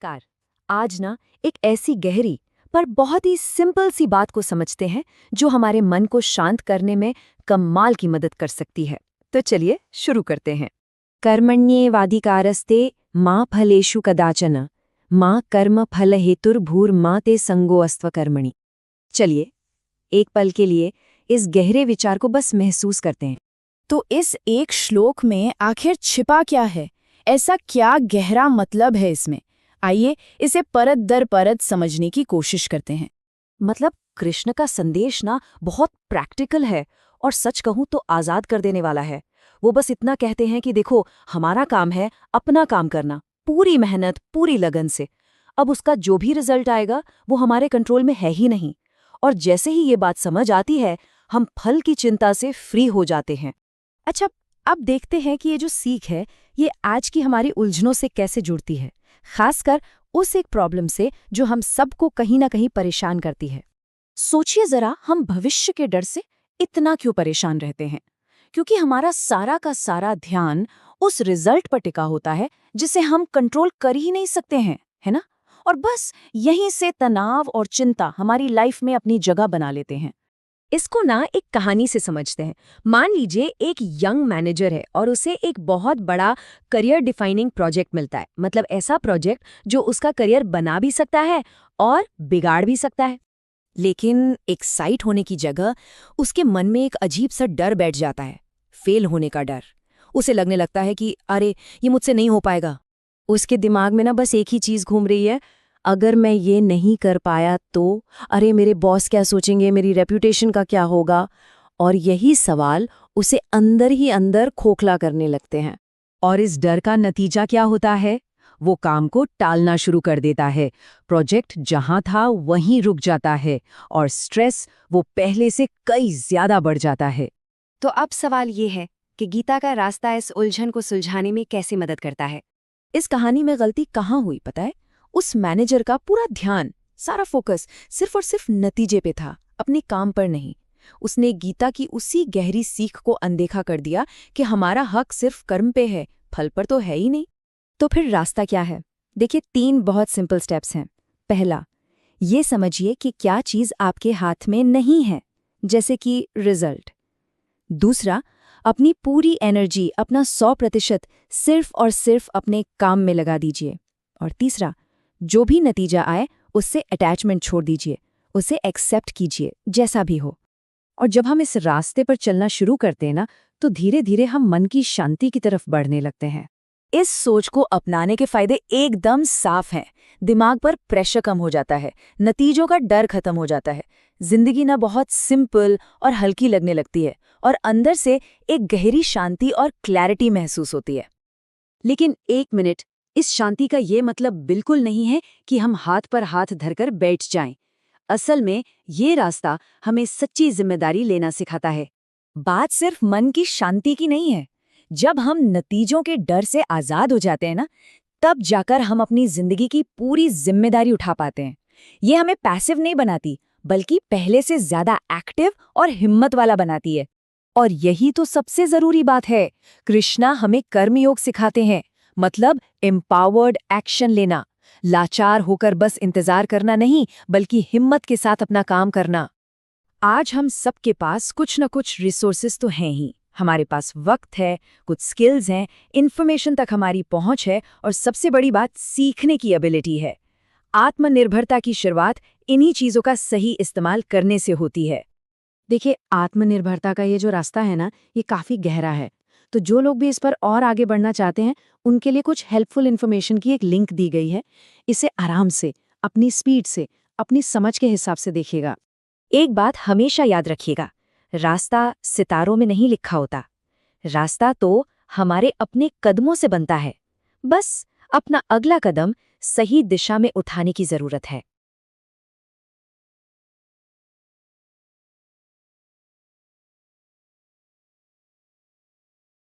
नमस्कार। आज ना एक ऐसी गहरी पर बहुत ही सिंपल सी बात को समझते हैं जो हमारे मन को शांत करने में कमाल की मदद कर सकती है। तो चलिए शुरू करते हैं। कर्मण्येवाधिकारस्ते मां फलेषु कदाचन मां कर्म फल हेतुर्भूर्मा ते संगोऽस्त्व कर्मणि। चलिए एक पल के लिए इस गहरे विचार को बस महसूस करते हैं। तो इस एक श्लोक में आखिर छिपा क्या है? ऐसा क्या गहरा मतलब है इसमें? आइए इसे परत दर परत समझने की कोशिश करते हैं। मतलब कृष्ण का संदेश ना बहुत प्रैक्टिकल है और सच कहूं तो आजाद कर देने वाला है। वो बस इतना कहते हैं कि देखो, हमारा काम है अपना काम करना, पूरी मेहनत पूरी लगन से। अब उसका जो भी रिजल्ट आएगा वो हमारे कंट्रोल में है ही नहीं। और जैसे ही ये बात समझ आती है, हम फल की चिंता से फ्री हो जाते हैं। अच्छा, अब देखते हैं कि ये जो सीख है ये आज की हमारी उलझनों से कैसे जुड़ती है, खासकर उस एक प्रॉब्लम से जो हम सबको कहीं ना कहीं परेशान करती है। सोचिए जरा, हम भविष्य के डर से इतना क्यों परेशान रहते हैं? क्योंकि हमारा सारा का सारा ध्यान उस रिजल्ट पर टिका होता है जिसे हम कंट्रोल कर ही नहीं सकते हैं, है ना? और बस यहीं से तनाव और चिंता हमारी लाइफ में अपनी जगह बना लेते हैं। इसको ना एक कहानी से समझते हैं। मान लीजिए एक यंग मैनेजर है और उसे एक बहुत बड़ा करियर डिफाइनिंग प्रोजेक्ट मिलता है। मतलब ऐसा प्रोजेक्ट जो उसका करियर बना भी सकता है और बिगाड़ भी सकता है। लेकिन एक्साइट होने की जगह उसके मन में एक अजीब सा डर बैठ जाता है, फेल होने का डर। उसे लगने लगता है कि अरे, ये मुझसे नहीं हो पाएगा। उसके दिमाग में ना बस एक ही चीज घूम रही है, अगर मैं ये नहीं कर पाया तो, अरे मेरे बॉस क्या सोचेंगे, मेरी रेप्यूटेशन का क्या होगा। और यही सवाल उसे अंदर ही अंदर खोखला करने लगते हैं। और इस डर का नतीजा क्या होता है? वो काम को टालना शुरू कर देता है, प्रोजेक्ट जहां था वहीं रुक जाता है और स्ट्रेस वो पहले से कई ज्यादा बढ़ जाता है। तो अब सवाल ये है कि गीता का रास्ता इस उलझन को सुलझाने में कैसे मदद करता है? इस कहानी में गलती कहाँ हुई पता है? उस मैनेजर का पूरा ध्यान, सारा फोकस सिर्फ और सिर्फ नतीजे पे था, अपने काम पर नहीं। उसने गीता की उसी गहरी सीख को अनदेखा कर दिया कि हमारा हक सिर्फ कर्म पे है, फल पर तो है ही नहीं। तो फिर रास्ता क्या है? देखिए, 3 बहुत सिंपल स्टेप्स हैं। पहला, ये समझिए कि क्या चीज़ आपके हाथ में नहीं है, जैसे कि रिजल्ट। दूसरा, अपनी पूरी एनर्जी, अपना 100% सिर्फ और सिर्फ अपने काम में लगा दीजिए। और तीसरा, जो भी नतीजा आए उससे अटैचमेंट छोड़ दीजिए, उसे एक्सेप्ट कीजिए जैसा भी हो। और जब हम इस रास्ते पर चलना शुरू करते हैं ना, तो धीरे धीरे हम मन की शांति की तरफ बढ़ने लगते हैं। इस सोच को अपनाने के फायदे एकदम साफ हैं। दिमाग पर प्रेशर कम हो जाता है, नतीजों का डर खत्म हो जाता है, जिंदगी ना बहुत सिंपल और हल्की लगने लगती है और अंदर से एक गहरी शांति और क्लैरिटी महसूस होती है। लेकिन एक मिनट, इस शांति का ये मतलब बिल्कुल नहीं है कि हम हाथ पर हाथ धरकर बैठ जाएं। असल में ये रास्ता हमें सच्ची जिम्मेदारी लेना सिखाता है। बात सिर्फ मन की शांति की नहीं है। जब हम नतीजों के डर से आजाद हो जाते हैं ना, तब जाकर हम अपनी जिंदगी की पूरी जिम्मेदारी उठा पाते हैं। ये हमें पैसिव नहीं बनाती, बल्कि पहले से ज्यादा एक्टिव और हिम्मत वाला बनाती है। और यही तो सबसे जरूरी बात है। कृष्णा हमें कर्मयोग सिखाते हैं, मतलब एम्पावर्ड एक्शन लेना, लाचार होकर बस इंतजार करना नहीं, बल्कि हिम्मत के साथ अपना काम करना। आज हम सबके पास कुछ न कुछ रिसोर्सेज तो हैं ही। हमारे पास वक्त है, कुछ स्किल्स हैं, इन्फॉर्मेशन तक हमारी पहुंच है और सबसे बड़ी बात सीखने की एबिलिटी है। आत्मनिर्भरता की शुरुआत इन्हीं चीजों का सही इस्तेमाल करने से होती है। देखिए, आत्मनिर्भरता का ये जो रास्ता है ना, ये काफी गहरा है। तो जो लोग भी इस पर और आगे बढ़ना चाहते हैं, उनके लिए कुछ हेल्पफुल इन्फॉर्मेशन की एक लिंक दी गई है। इसे आराम से, अपनी स्पीड से, अपनी समझ के हिसाब से देखिएगा। एक बात हमेशा याद रखिएगा, रास्ता सितारों में नहीं लिखा होता। रास्ता तो हमारे अपने कदमों से बनता है। बस अपना अगला कदम सही दिशा में उठाने की जरूरत है।